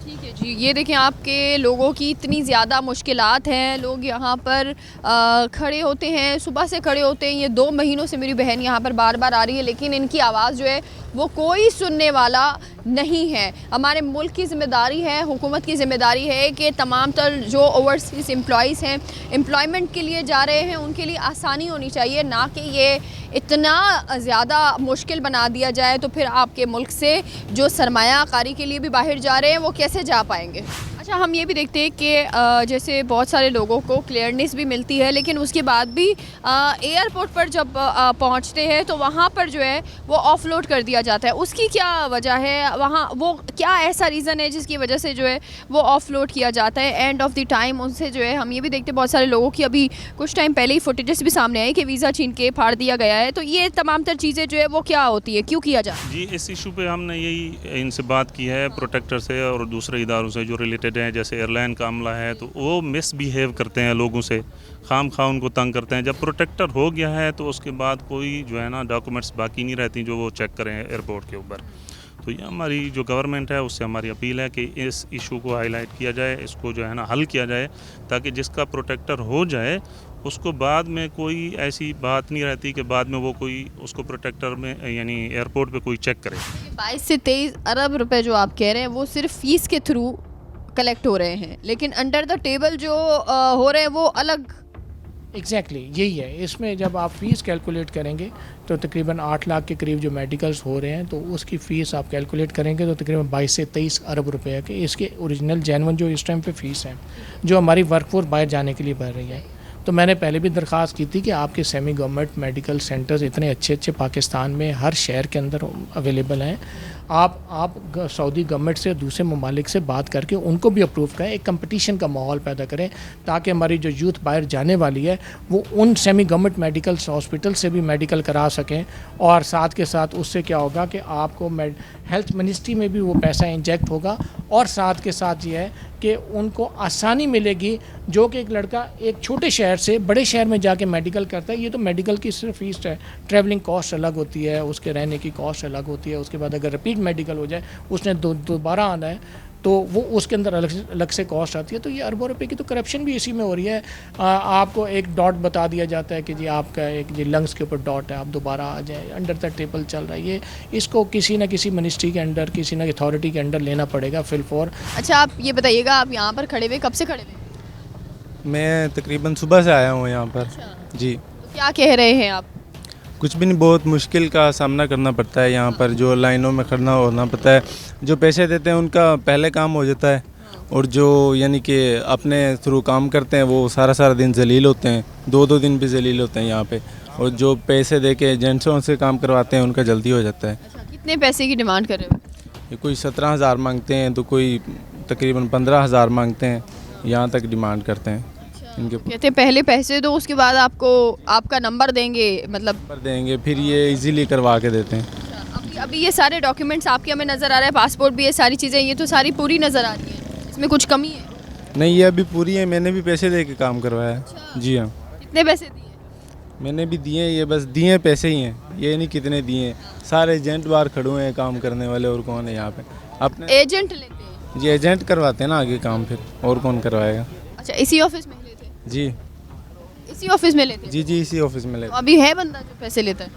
ठीक है जी, ये देखें आपके लोगों की इतनी ज़्यादा मुश्किलात हैं। लोग यहाँ पर खड़े होते हैं, सुबह से खड़े होते हैं। ये 2 महीनों से मेरी बहन यहाँ पर बार बार आ रही है, लेकिन इनकी आवाज़ जो है वो कोई सुनने वाला नहीं है। हमारे मुल्क की ज़िम्मेदारी है, हुकूमत की ज़िम्मेदारी है कि तमाम तर जो ओवरसीज़ एम्प्लॉइज़ हैं, एम्प्लॉयमेंट के लिए जा रहे हैं, उनके लिए आसानी होनी चाहिए, ना कि ये इतना ज़्यादा मुश्किल बना दिया जाए तो फिर आपके मुल्क से जो सरमायाकारी के लिए भी बाहर जा रहे हैं वो कैसे जा पाएंगे। अच्छा, हम ये भी देखते हैं कि जैसे बहुत सारे लोगों को क्लियरनेस भी मिलती है, लेकिन उसके बाद भी एयरपोर्ट पर जब पहुंचते हैं तो वहाँ पर जो है वो ऑफलोड कर दिया जाता है। उसकी क्या वजह है? वहाँ वो क्या ऐसा रीज़न है जिसकी वजह से जो है वो ऑफलोड किया जाता है एंड ऑफ द टाइम? उनसे जो है हम ये भी देखते हैं बहुत सारे लोगों की अभी कुछ टाइम पहले ही फुटेजेस भी सामने आए कि वीज़ा छीन के फाड़ दिया गया है। तो ये तमाम तर चीज़ें जो है वो क्या होती है, क्यों किया जाता है? जी, इस इशू पे हमने यही इनसे बात की है, प्रोटेक्टर से और दूसरे इदारों से जो रिलेटेड हैं, जैसे एयरलाइन का अमला है, तो वो मिसबिहेव करते हैं लोगों से, खाम खा उनको तंग करते हैं। जब प्रोटेक्टर हो गया है तो उसके बाद कोई जो है ना डॉक्यूमेंट्स बाकी नहीं रहती जो वो चेक करें एयरपोर्ट के ऊपर। तो ये हमारी जो गवर्नमेंट है उससे हमारी अपील है कि इस इशू को हाईलाइट किया जाए, इसको जो है ना हल किया जाए, ताकि जिसका प्रोटेक्टर हो जाए उसको बाद में कोई ऐसी बात नहीं रहती कि बाद में वो कोई उसको प्रोटेक्टर में यानी एयरपोर्ट पे कोई चेक करे। 22 से 23 अरब रुपए जो आप कह रहे हैं वो सिर्फ फीस के थ्रू कलेक्ट हो रहे हैं, लेकिन अंडर द टेबल जो हो रहे हैं वो अलग। एग्जैक्टली यही है। इसमें जब आप फ़ीस कैलकुलेट करेंगे तो तकरीबन 8 लाख के करीब जो मेडिकल्स हो रहे हैं, तो उसकी फ़ीस आप कैलकुलेट करेंगे तो तकरीबन 22 से 23 अरब रुपए है कि इसके ओरिजिनल जेन्युइन जो इस टाइम पे फ़ीस है जो हमारी वर्कफोर्स बाहर जाने के लिए बढ़ रही है। तो मैंने पहले भी दरख्वास्त की थी कि आपके सेमी गवर्नमेंट मेडिकल सेंटर्स इतने अच्छे अच्छे पाकिस्तान में हर शहर के अंदर अवेलेबल हैं। आप सऊदी गवर्नमेंट से दूसरे ममालिक से बात करके उनको भी अप्रूव करें, एक कंपटीशन का माहौल पैदा करें, ताकि हमारी जो यूथ बाहर जाने वाली है वो उन सेमी गवर्नमेंट मेडिकल हॉस्पिटल से भी मेडिकल करा सकें। और साथ के साथ उससे क्या होगा कि आपको हेल्थ मिनिस्ट्री में भी वो पैसा इंजेक्ट होगा, और साथ के साथ ये है कि उनको आसानी मिलेगी। जो कि एक लड़का एक छोटे शहर से बड़े शहर में जाके मेडिकल करता है, ये तो मेडिकल की सिर्फ फीस है, ट्रैवलिंग कॉस्ट अलग होती है, उसके रहने की कॉस्ट अलग होती है। उसके बाद अगर रिपीट मेडिकल हो जाए, उसने दोबारा आना है तो वो उसके अंदर अलग से कॉस्ट आती है। तो ये अरबों रुपए की तो करप्शन भी इसी में हो रही है। आपको एक डॉट बता दिया जाता है कि जी आपका एक जी लंग्स के ऊपर डॉट है, आप दोबारा आ जाए, अंडर द टेबल चल रहा है ये। इसको किसी न किसी मिनिस्ट्री के अंडर, किसी न अथॉरिटी के अंडर लेना पड़ेगा फिल फॉर। अच्छा, आप ये बताइएगा, आप यहाँ पर खड़े हुए कब से खड़े हुए? मैं तकरीबन सुबह से आया हूँ यहाँ पर। जी। क्या कह रहे हैं आप? कुछ भी नहीं, बहुत मुश्किल का सामना करना पड़ता है यहाँ पर, जो लाइनों में खड़ना होना पड़ता है। जो पैसे देते हैं उनका पहले काम हो जाता है, और जो यानी कि अपने थ्रू काम करते हैं वो सारा दिन जलील होते हैं, 2 दिन भी जलील होते हैं यहाँ पे। और जो पैसे दे के एजेंट्सों से काम करवाते हैं उनका जल्दी हो जाता है। अच्छा, कितने पैसे की डिमांड कर रहे हो? ये कोई 17,000 मांगते हैं, तो कोई तकरीबन 15,000 मांगते हैं, यहाँ तक डिमांड करते हैं। इनके कहते हैं पहले पैसे दो, उसके बाद आपको आपका नंबर देंगे, मतलब पर देंगे, फिर ये इजीली करवा के देते हैं। अभी ये सारे डॉक्यूमेंट्स आपके हमें नज़र आ रहा है, पासपोर्ट भी, ये सारी चीज़ें, ये तो सारी पूरी नज़र आ रही है, इसमें कुछ कमी है? नहीं, ये अभी पूरी है, मैंने भी पैसे दे के काम करवाया है। जी हाँ, कितने पैसे दिए? मैंने भी दिए, ये बस दिए पैसे ही हैं, ये नहीं कितने दिए हैं। सारे एजेंट बाहर खड़े हुए हैं काम करने वाले, और कौन है यहाँ पे? अपने एजेंट लेते हैं? जी, एजेंट करवाते हैं ना आगे काम, फिर और कौन करवाएगा? अच्छा, इसी ऑफिस में लेते हैं? जी इसी ऑफिस में लेते हैं? जी, इसी ऑफिस में तो लेते। अभी है बंदा जो पैसे लेता है?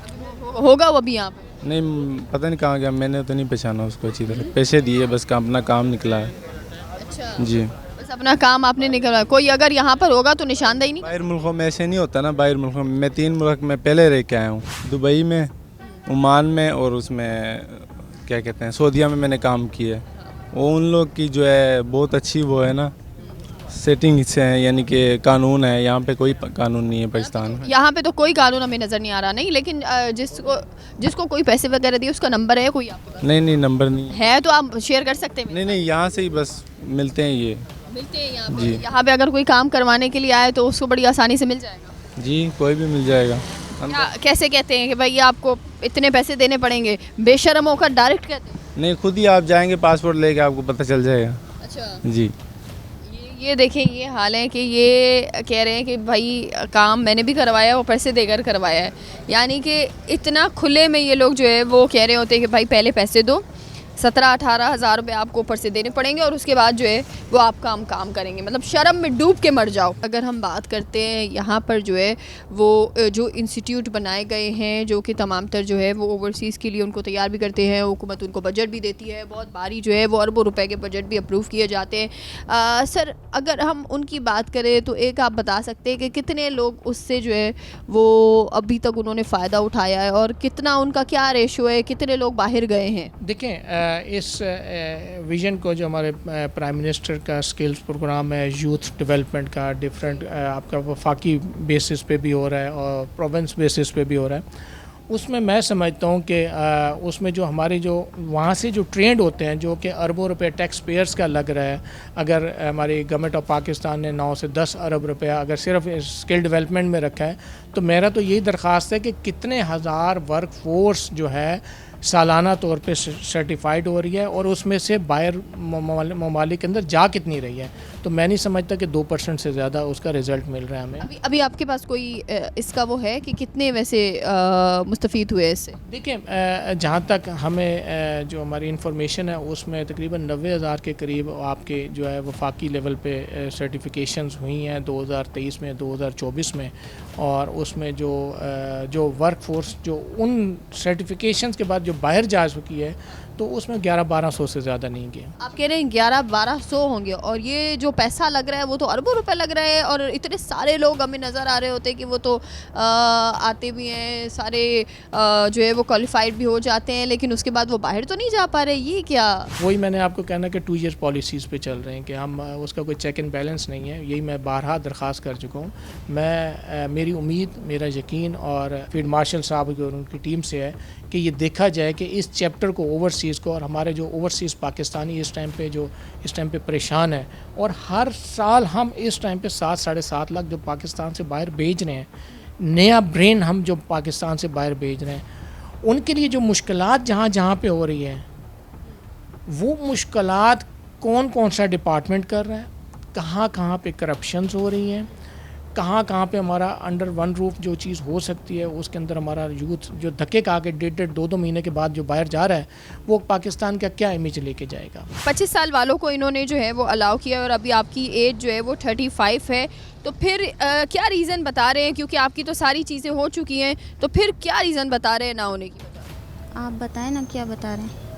अभी होगा वो अभी यहाँ पे? नहीं, पता नहीं कहाँ गया, मैंने तो नहीं पहचाना उसको अच्छी तरह। पैसे दिए, बस अपना काम निकला है। अच्छा, जी, बस अपना काम आपने निकलवाया। कोई अगर यहाँ पर होगा तो निशानदेही नहीं? बाहर मुल्कों में ऐसे नहीं होता ना। बाहर मुल्कों में मैं 3 मुल्क में पहले रह के आया हूँ, दुबई में, ओमान में, और उसमें क्या कहते हैं सऊदीया में मैंने काम किया है। वो उन लोग की जो है बहुत अच्छी वो है ना सेटिंग से है, यानी कि कानून है। यहाँ पे कोई कानून नहीं है पाकिस्तान में। यहाँ पे तो कोई कानून हमें नज़र नहीं आ रहा। नहीं, लेकिन जिसको कोई पैसे वगैरह दिए उसका नंबर है कोई आपके पास? नहीं, नंबर नहीं है तो आप शेयर कर सकते हैं? नहीं, यहाँ से ही बस मिलते हैं ये। मिलते हैं यहाँ पे? जी। यहाँ पे अगर कोई काम करवाने के लिए आए तो उसको बड़ी आसानी से मिल जाएगा? जी, कोई भी मिल जाएगा। क्या कैसे कहते हैं कि भाई आपको इतने पैसे देने पड़ेंगे, बेशर्म होकर डायरेक्ट कहते हैं? नहीं, खुद ही आप जाएंगे पासपोर्ट लेके, आपको पता चल जाएगा। अच्छा, जी, ये देखें, ये हाल है कि ये कह रहे हैं कि भाई काम मैंने भी करवाया, वो पैसे देकर करवाया है। यानी कि इतना खुले में ये लोग जो है वो कह रहे होते हैं कि भाई पहले पैसे दो, 17-18 हज़ार रुपये आपको ऊपर से देने पड़ेंगे, और उसके बाद जो है वो आप काम करेंगे। मतलब शर्म में डूब के मर जाओ। अगर हम बात करते हैं यहाँ पर जो है वो जो इंस्टीट्यूट बनाए गए हैं, जो कि तमाम तर जो है वो ओवरसीज़ के लिए उनको तैयार भी करते हैं, हुकूमत उनको बजट भी देती है, बहुत भारी जो है वो अरबों रुपए के बजट भी अप्रूव किए जाते हैं। सर, अगर हम उनकी बात करें तो एक आप बता सकते हैं कि कितने लोग उससे जो है वो अभी तक उन्होंने फ़ायदा उठाया है, और कितना उनका क्या रेशो है, कितने लोग बाहर गए हैं? देखें, इस विज़न को जो हमारे प्राइम मिनिस्टर का स्किल्स प्रोग्राम है, यूथ डेवलपमेंट का, डिफरेंट आपका वफाकी बेसिस पे भी हो रहा है और प्रोविंस बेसिस पे भी हो रहा है, उसमें मैं समझता हूँ कि उसमें जो हमारे जो वहाँ से जो ट्रेंड होते हैं, जो कि अरबों रुपए टैक्स पेयर्स का लग रहा है, अगर हमारी गवर्नमेंट ऑफ पाकिस्तान ने 9 से 10 अरब रुपया अगर सिर्फ स्किल डेवलपमेंट में रखा है, तो मेरा तो यही दरख्वास्त है कि कितने हज़ार वर्क फोर्स जो है सालाना तौर पे सर्टिफाइड हो रही है, और उसमें से बाहर ममालिक के अंदर जा कितनी रही है। तो मैं नहीं समझता कि 2% से ज़्यादा उसका रिज़ल्ट मिल रहा है हमें। अभी आपके पास कोई इसका वो है कि कितने वैसे मुस्तफ़ीद हुए इससे? देखिए, जहाँ तक हमें जो हमारी इंफॉर्मेशन है उसमें तकरीबन 90,000 के करीब आपके जो है वफाकी लेवल पे सर्टिफिकेशंस हुई हैं 2023 में, 2024 में, और उसमें जो वर्क फोर्स जो उन सर्टिफिकेशंस के बाद जो बाहर जा चुकी है, तो उसमें 11-1200 से ज़्यादा नहीं गए। आप कह रहे हैं 11-1200 होंगे, और ये जो पैसा लग रहा है वो तो अरबों रुपए लग रहा है, और इतने सारे लोग हमें नज़र आ रहे होते हैं कि वो तो आते भी हैं सारे, जो है वो क्वालिफाइड भी हो जाते हैं, लेकिन उसके बाद वो बाहर तो नहीं जा पा रहे। ये क्या? वही मैंने आपको कहना कि 2 ईयर पॉलिसीज़ पे चल रहे हैं कि हम उसका कोई चेक एंड बैलेंस नहीं है। यही मैं बारहा दरख्वास्त कर चुका हूँ। मेरी उम्मीद, मेरा यकीन और फील्ड मार्शल साहब की और उनकी टीम से है कि ये देखा जाए कि इस चैप्टर को, ओवरसीज़ को, और हमारे जो ओवरसीज़ पाकिस्तानी इस टाइम पे परेशान है, और हर साल हम इस टाइम पे 7-7.5 लाख जो पाकिस्तान से बाहर भेज रहे हैं, नया ब्रेन हम जो पाकिस्तान से बाहर भेज रहे हैं, उनके लिए जो मुश्किलात जहाँ पे हो रही है, वो मुश्किलात कौन सा डिपार्टमेंट कर रहा है, कहाँ पे करप्शंस हो रही हैं, कहाँ पे हमारा अंडर वन रूफ जो चीज़ हो सकती है, उसके अंदर हमारा यूथ जो धक्के खा के 1.5-2 महीने के बाद जो बाहर जा रहा है, वो पाकिस्तान का क्या इमेज लेके जाएगा। 25 साल वालों को इन्होंने जो है वो अलाउ किया, और अभी आपकी एज जो है वो 35 है, तो फिर क्या रीज़न बता रहे हैं? क्योंकि आपकी तो सारी चीज़ें हो चुकी हैं, तो फिर क्या रीज़न बता रहे हैं ना होने की? आप बताएं ना, क्या बता रहे हैं?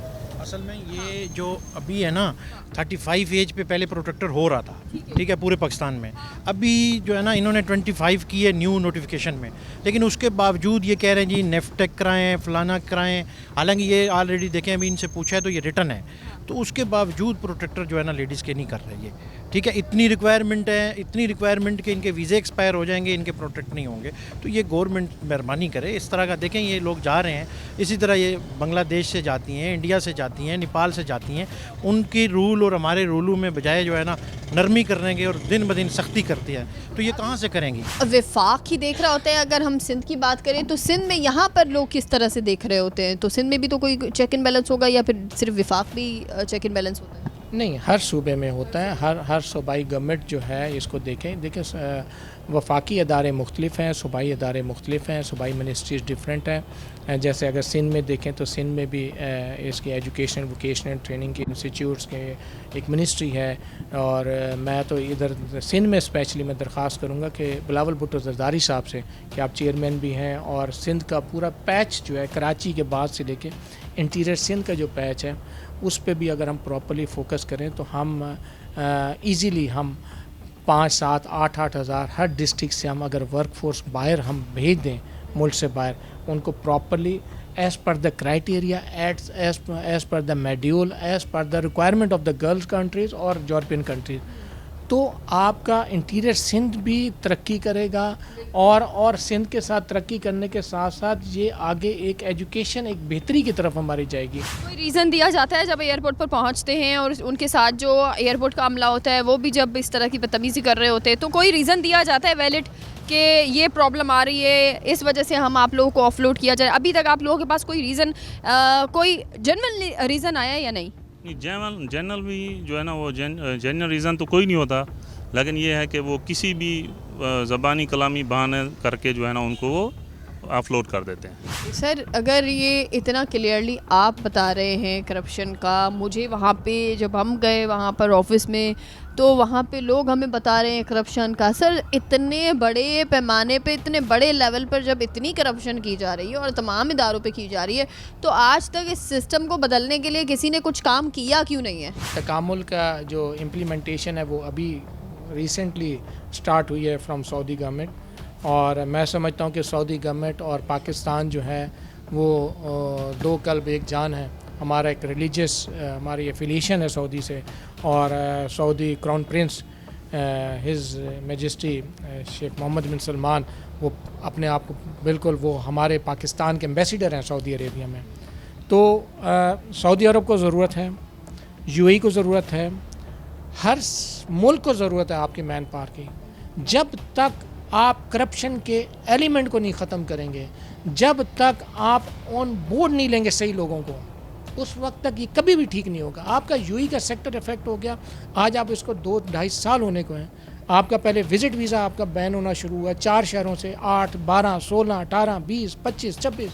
اصل میں یہ جو ابھی ہے نا 35 ایج پہ پہلے پروٹیکٹر ہو رہا تھا, ٹھیک ہے, پورے پاکستان میں. ابھی جو ہے نا انہوں نے 25 کی ہے نیو نوٹیفیکیشن میں, لیکن اس کے باوجود یہ کہہ رہے ہیں جی نیفٹیک کرائیں, فلانا کرائیں. حالانکہ یہ آلریڈی دیکھیں ابھی ان سے پوچھا ہے تو یہ ریٹن ہے, تو اس کے باوجود پروٹیکٹر جو ہے نا لیڈیز کے نہیں کر رہے یہ, ٹھیک ہے. اتنی ریکوائرمنٹ ہے, اتنی ریکوائرمنٹ کہ ان کے ویزے ایکسپائر ہو جائیں گے, ان کے پروٹیکٹ نہیں ہوں گے. تو یہ گورنمنٹ مہربانی کرے اس طرح کا. دیکھیں یہ لوگ جا رہے ہیں, اسی طرح یہ بنگلہ دیش سے جاتی ہیں, انڈیا سے جاتی ہیں, نیپال سے جاتی ہیں. ان کی رول اور ہمارے رولوں میں بجائے جو ہے نا نرمی کرنے کے اور دن بدن سختی کرتی ہے, تو یہ کہاں سے کریں گی. وفاق ہی دیکھ رہا ہوتا ہے. اگر ہم سندھ کی بات کریں تو سندھ میں یہاں پر لوگ کس طرح سے دیکھ رہے ہوتے ہیں, تو سندھ میں بھی تو کوئی چیک اینڈ بیلنس ہوگا یا پھر صرف وفاق بھی چیک اینڈ بیلنس ہوتا ہے؟ نہیں, ہر صوبے میں ہوتا ہے. ہر صوبائی گورنمنٹ جو ہے اس کو دیکھیں وفاقی ادارے مختلف ہیں, صوبائی ادارے مختلف ہیں, صوبائی منسٹریز ڈفرینٹ ہیں. جیسے اگر سندھ میں دیکھیں تو سندھ میں بھی اس کی ایجوکیشن ووکیشنل ٹریننگ کے انسٹیٹیوٹس کے ایک منسٹری ہے. اور میں تو ادھر سندھ میں اسپیشلی میں درخواست کروں گا کہ بلاول بھٹو زرداری صاحب سے کہ آپ چیئرمین بھی ہیں, اور سندھ کا پورا پیچ جو ہے کراچی کے بعد سے لے کے انٹیریئر سندھ کا جو پیچ ہے اس پہ بھی اگر ہم پراپرلی فوکس کریں تو ہم ایزیلی ہم 5, 7, 8 ہزار ہر ڈسٹرکٹ سے ہم اگر ورک فورس باہر ہم بھیج دیں ملک سے باہر, ان کو properly as per the criteria, as per the medieval, as per the requirement of the girls countries اور یورپین کنٹریز, تو آپ کا انٹیریئر سندھ بھی ترقی کرے گا. اور سندھ کے ساتھ ترقی کرنے کے ساتھ ساتھ یہ آگے ایک ایجوکیشن ایک بہتری کی طرف ہماری جائے گی. کوئی ریزن دیا جاتا ہے جب ایئرپورٹ پر پہنچتے ہیں اور ان کے ساتھ جو ایئرپورٹ کا عملہ ہوتا ہے وہ بھی جب اس طرح کی بدتمیزی کر رہے ہوتے ہیں, تو کوئی ریزن دیا جاتا ہے ویلڈ کہ یہ پرابلم آ رہی ہے, اس وجہ سے ہم آپ لوگوں کو آف لوڈ کیا جائے؟ ابھی تک آپ لوگوں کے پاس کوئی ریزن, کوئی جنرل ریزن آیا ہے یا نہیں؟ جنرل بھی جو ہے نا وہ جنرل ریزن تو کوئی نہیں ہوتا, لیکن یہ ہے کہ وہ کسی بھی زبانی کلامی بہانے کر کے جو ہے نا ان کو وہ آف لوڈ کر دیتے ہیں. سر اگر یہ اتنا کلیئرلی آپ بتا رہے ہیں کرپشن کا, مجھے وہاں پہ جب ہم گئے وہاں پر آفس میں تو وہاں پہ لوگ ہمیں بتا رہے ہیں کرپشن کا. سر اتنے بڑے پیمانے پہ, اتنے بڑے لیول پر جب اتنی کرپشن کی جا رہی ہے اور تمام اداروں پہ کی جا رہی ہے, تو آج تک اس سسٹم کو بدلنے کے لیے کسی نے کچھ کام کیا کیوں نہیں ہے؟ تکامل کا جو امپلیمنٹیشن ہے وہ ابھی ریسنٹلی سٹارٹ ہوئی ہے فرام سعودی گورنمنٹ, اور میں سمجھتا ہوں کہ سعودی گورنمنٹ اور پاکستان جو ہے وہ دو قلب ایک جان ہے. ہمارا ایک ریلیجیس ہماری ایفیلیشن ہے سعودی سے, اور سعودی کراؤن پرنس ہز میجسٹی شیخ محمد بن سلمان وہ اپنے آپ کو بالکل وہ ہمارے پاکستان کے ایمبیسیڈر ہیں سعودی عربیہ میں. تو سعودی عرب کو ضرورت ہے, یو اے کو ضرورت ہے, ہر ملک کو ضرورت ہے آپ کی مین پاور کی. جب تک آپ کرپشن کے ایلیمنٹ کو نہیں ختم کریں گے, جب تک آپ آن بورڈ نہیں لیں گے صحیح لوگوں کو, اس وقت تک یہ کبھی بھی ٹھیک نہیں ہوگا. آپ کا یو ای کا سیکٹر افیکٹ ہو گیا, آج آپ اس کو 2-2.5 سال ہونے کو ہیں. آپ کا پہلے وزٹ ویزا آپ کا بین ہونا شروع ہوا 4 شہروں سے, 8, 12, 16, 18, 20, 25, 26.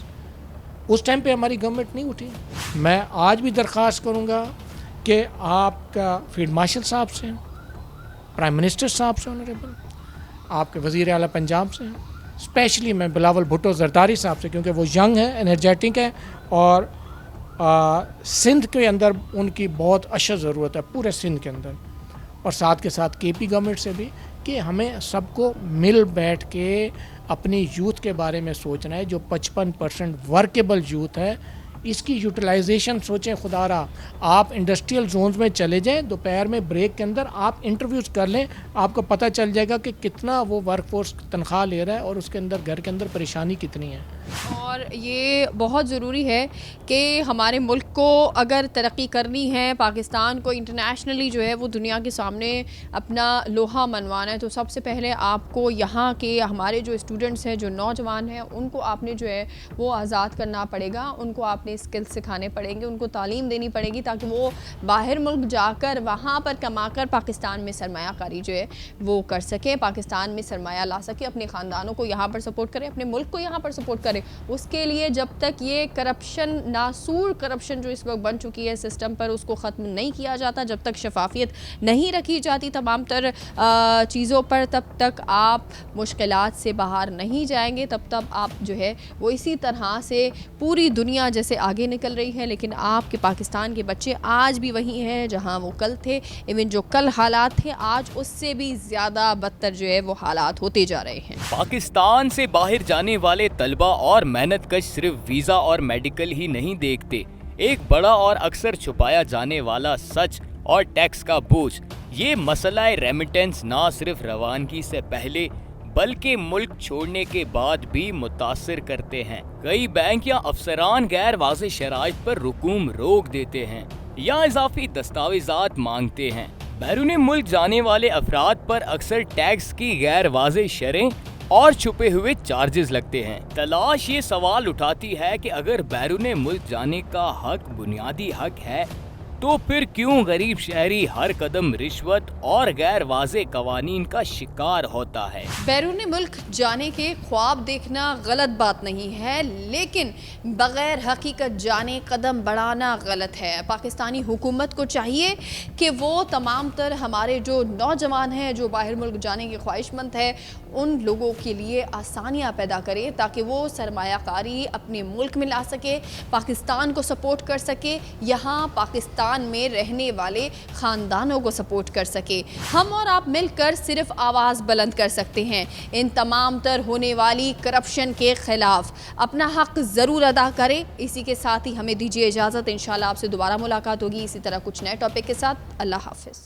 اس ٹائم پہ ہماری گورنمنٹ نہیں اٹھی. میں آج بھی درخواست کروں گا کہ آپ کا فیلڈ مارشل صاحب سے, پرائم منسٹر صاحب سے آنریبل, آپ کے وزیر اعلیٰ پنجاب سے, اسپیشلی میں بلاول بھٹو زرداری صاحب سے, کیونکہ وہ ینگ ہیں, انرجیٹک ہیں, اور سندھ کے اندر ان کی بہت اشد ضرورت ہے پورے سندھ کے اندر, اور ساتھ کے ساتھ کے پی گورنمنٹ سے بھی, کہ ہمیں سب کو مل بیٹھ کے اپنی یوتھ کے بارے میں سوچنا ہے. جو 55% ورکیبل یوتھ ہے اس کی یوٹیلائزیشن سوچیں. خدا رہا آپ انڈسٹریل زونز میں چلے جائیں, دوپہر میں بریک کے اندر آپ انٹرویوز کر لیں, آپ کو پتہ چل جائے گا کہ کتنا وہ ورک فورس تنخواہ لے رہا ہے اور اس کے اندر گھر کے اندر پریشانی کتنی ہے. اور یہ بہت ضروری ہے کہ ہمارے ملک کو اگر ترقی کرنی ہے, پاکستان کو انٹرنیشنلی جو ہے وہ دنیا کے سامنے اپنا لوہا منوانا ہے, تو سب سے پہلے آپ کو یہاں کے ہمارے جو اسٹوڈنٹس ہیں, جو نوجوان ہیں, ان کو آپ نے جو ہے وہ آزاد کرنا پڑے گا. ان کو آپ نے اسکل سکھانے پڑیں گے, ان کو تعلیم دینی پڑے گی, تاکہ وہ باہر ملک جا کر وہاں پر کما کر پاکستان میں سرمایہ کاری جو ہے وہ کر سکیں, پاکستان میں سرمایہ لا سکیں, اپنے خاندانوں کو یہاں پر سپورٹ کریں, اپنے ملک کو یہاں پر سپورٹ کریں. اس کے لیے جب تک یہ کرپشن, ناسور کرپشن جو اس وقت بن چکی ہے سسٹم پر, اس کو ختم نہیں کیا جاتا, جب تک شفافیت نہیں رکھی جاتی تمام تر چیزوں پر, تب تک آپ مشکلات سے باہر نہیں جائیں گے. تب آپ جو ہے وہ اسی طرح سے پوری دنیا جیسے آگے نکل رہی ہے، لیکن آپ کے پاکستان کے بچے آج بھی وہی ہیں جہاں وہ کل تھے. ایون جو کل حالات تھے آج اس سے بھی زیادہ بدتر جو ہے وہ حالات ہوتے جا رہے ہیں. پاکستان سے باہر جانے والے طلبہ اور محنت کش صرف ویزا اور میڈیکل ہی نہیں دیکھتے. ایک بڑا اور اکثر چھپایا جانے والا سچ اور ٹیکس کا بوجھ. یہ مسئلہ ریمیٹنس نہ صرف روانگی سے پہلے بلکہ ملک چھوڑنے کے بعد بھی متاثر کرتے ہیں. کئی بینک یا افسران غیر واضح شرائط پر رکوم روک دیتے ہیں یا اضافی دستاویزات مانگتے ہیں. بیرون ملک جانے والے افراد پر اکثر ٹیکس کی غیر واضح شرحیں اور چھپے ہوئے چارجز لگتے ہیں. تلاش یہ سوال اٹھاتی ہے کہ اگر بیرون ملک جانے کا حق بنیادی حق ہے تو پھر کیوں غریب شہری ہر قدم رشوت اور غیر واضح قوانین کا شکار ہوتا ہے؟ بیرون ملک جانے کے خواب دیکھنا غلط بات نہیں ہے، لیکن بغیر حقیقت جانے قدم بڑھانا غلط ہے. پاکستانی حکومت کو چاہیے کہ وہ تمام تر ہمارے جو نوجوان ہیں جو باہر ملک جانے کے خواہش مند ہے ان لوگوں کے لیے آسانیاں پیدا کرے تاکہ وہ سرمایہ کاری اپنے ملک میں لا سکے، پاکستان کو سپورٹ کر سکے، یہاں پاکستان میں رہنے والے خاندانوں کو سپورٹ کر سکے. ہم اور آپ مل کر صرف آواز بلند کر سکتے ہیں ان تمام تر ہونے والی کرپشن کے خلاف. اپنا حق ضرور ادا کریں. اسی کے ساتھ ہی ہمیں دیجیے اجازت. انشاءاللہ آپ سے دوبارہ ملاقات ہوگی اسی طرح کچھ نئے ٹاپک کے ساتھ. اللہ حافظ.